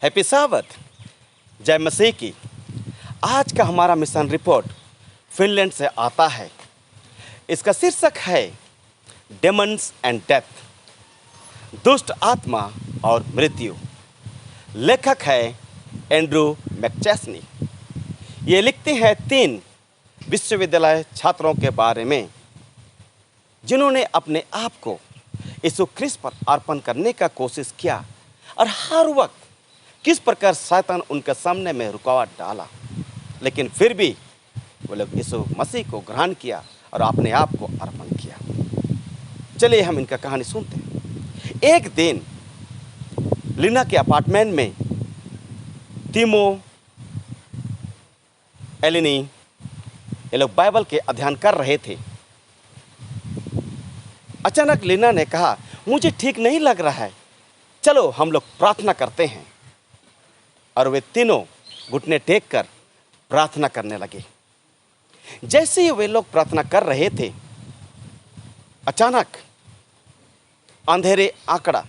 Happy साबत, जय मसीह की। आज का हमारा मिशन रिपोर्ट फिनलैंड से आता है। इसका शीर्षक है डेमन्स एंड डेथ, दुष्ट आत्मा और मृत्यु। लेखक है एंड्रू मैकचेस्नी। ये लिखते हैं 3 विश्वविद्यालय छात्रों के बारे में जिन्होंने अपने आप को यीशु ख्रिस्त पर अर्पण करने का कोशिश किया और हर वक्त किस प्रकार शैतान उनके सामने में रुकावट डाला, लेकिन फिर भी वो लोग यीशु मसीह को ग्रहण किया और अपने आप को अर्पण किया। चलिए हम इनका कहानी सुनते हैं। एक दिन लीना के अपार्टमेंट में टीमो, एलिनी ये लोग बाइबल के अध्ययन कर रहे थे। अचानक लीना ने कहा, मुझे ठीक नहीं लग रहा है, चलो हम लोग प्रार्थना करते हैं। और वे तीनों घुटने टेक कर प्रार्थना करने लगे। जैसे ही वे लोग प्रार्थना कर रहे थे, अचानक अंधेरे आंकड़ा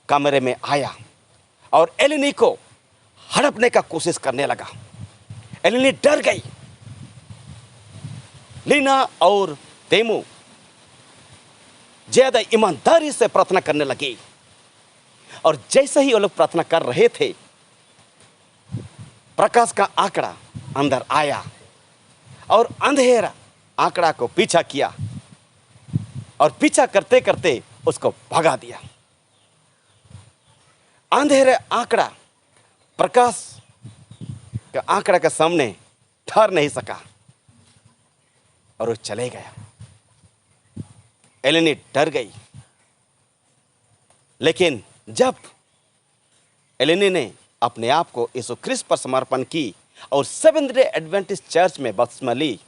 कमरे में आया और एलिनी को हड़पने का कोशिश करने लगा। एलिनी डर गई। लीना और तेमू ज्यादा ईमानदारी से प्रार्थना करने लगे और जैसे ही वो लोग प्रार्थना कर रहे थे, प्रकाश का आंकड़ा अंदर आया और अंधेरा आंकड़ा को पीछा किया और पीछा करते करते उसको भगा दिया। अंधेरे आंकड़ा प्रकाश का आंकड़ा के सामने ठहर नहीं सका और वो चले गया। एलिनी डर गई, लेकिन जब एलिनी ने अपने आप को यीशु ख्रिस्त पर समर्पण की और सेवेंथ डे एडवेंटिस्ट चर्च में बपतिस्मा ली,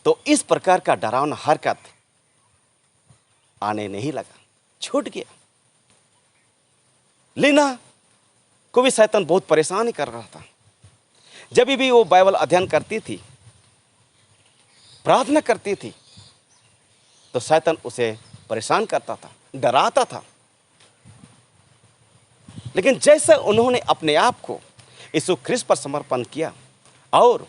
तो इस प्रकार का डरावना हरकत आने नहीं लगा, छूट गया। लीना को भी शैतान बहुत परेशान कर रहा था। जब भी वो बाइबल अध्ययन करती थी, प्रार्थना करती थी, तो शैतान उसे परेशान करता था, डराता था। लेकिन जैसे उन्होंने अपने आप को यीशु ख्रिस्त पर समर्पण किया और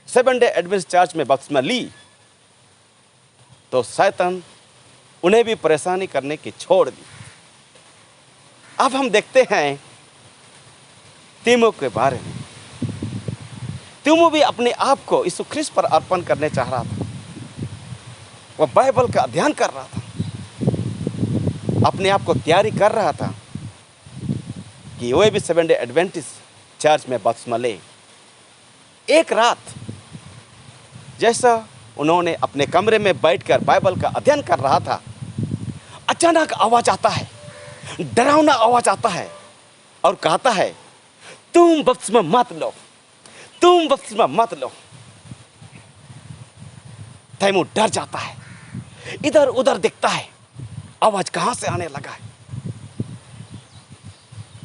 सेवेंथ डे एडवेंटिस्ट चर्च में बपतिस्मा ली, तो शैतान उन्हें भी परेशानी करने की छोड़ दी। अब हम देखते हैं तीमो के बारे में। तीमो भी अपने आप को यीशु ख्रिस्त पर अर्पण करने चाह रहा था। वह बाइबल का अध्ययन कर रहा था, अपने आप को तैयारी कर रहा था कि वह भी सेवेंथ डे एडवेंटिस्ट चर्च में बपतिस्मा ले। एक रात जैसा उन्होंने अपने कमरे में बैठकर बाइबल का अध्ययन कर रहा था, अचानक आवाज आता है, डरावना आवाज आता है और कहता है, तुम बपतिस्मा मत लो, तुम बपतिस्मा मत लो। तैमूर डर जाता है, इधर उधर देखता है, आवाज कहां से आने लगा है,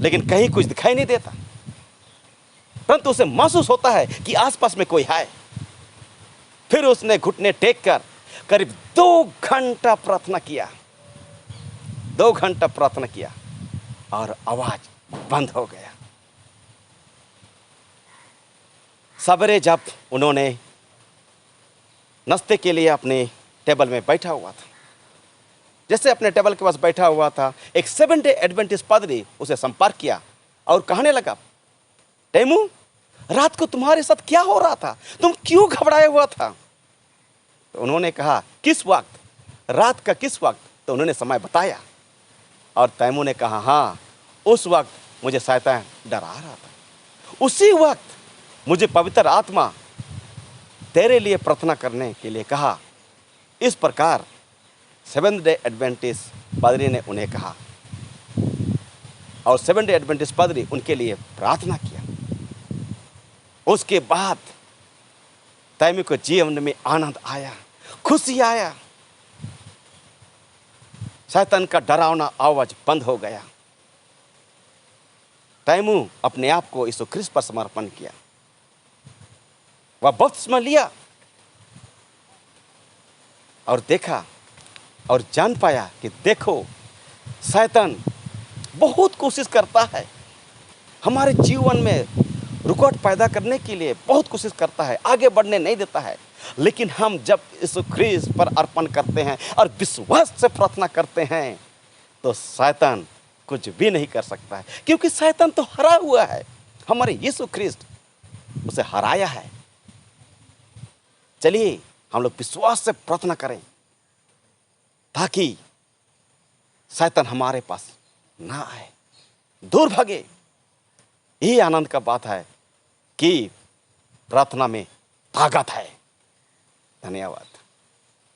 लेकिन कहीं कुछ दिखाई नहीं देता, परंतु उसे महसूस होता है कि आसपास में कोई है। फिर उसने घुटने टेक कर करीब 2 घंटा प्रार्थना किया, 2 घंटा प्रार्थना किया और आवाज बंद हो गया। सवेरे जब उन्होंने नाश्ते के लिए अपने टेबल में बैठा हुआ था, जैसे अपने टेबल के पास बैठा हुआ था, एक सेवेंथ डे एडवेंटिस्ट पादरी उसे संपर्क किया और कहने लगा, टेमू, रात को तुम्हारे साथ क्या हो रहा था, तुम क्यों घबराए हुआ था? तो उन्होंने कहा, किस वक्त, रात का किस वक्त? तो उन्होंने समय बताया और तैमू ने कहा, हाँ, उस वक्त मुझे शैतान डरा रहा था। उसी वक्त मुझे पवित्र आत्मा तेरे लिए प्रार्थना करने के लिए कहा। इस प्रकार सेवेंथ डे एडवेंटिस्ट पादरी ने उन्हें कहा और सेवेंथ डे एडवेंटिस्ट पादरी उनके लिए प्रार्थना किया। उसके बाद तैमू को जीवन में आनंद आया, खुशी आया, शैतान का डरावना आवाज बंद हो गया। तैमू अपने आप को यीशु ख्रिस्त पर समर्पण किया, वह बपतिस्मा लिया और देखा और जान पाया कि देखो, शैतान बहुत कोशिश करता है हमारे जीवन में रुकावट पैदा करने के लिए बहुत कोशिश करता है, आगे बढ़ने नहीं देता है। लेकिन हम जब यीशु ख्रीस्त पर अर्पण करते हैं और विश्वास से प्रार्थना करते हैं तो शैतान कुछ भी नहीं कर सकता है, क्योंकि शैतान तो हरा हुआ है। हमारे यीशु ख्रीस्त उसे हराया है। चलिए हम लोग विश्वास से प्रार्थना करें ताकि शैतान हमारे पास ना आए, दूर भागे। यही आनंद का बात है कि प्रार्थना में ताकत है। धन्यवाद।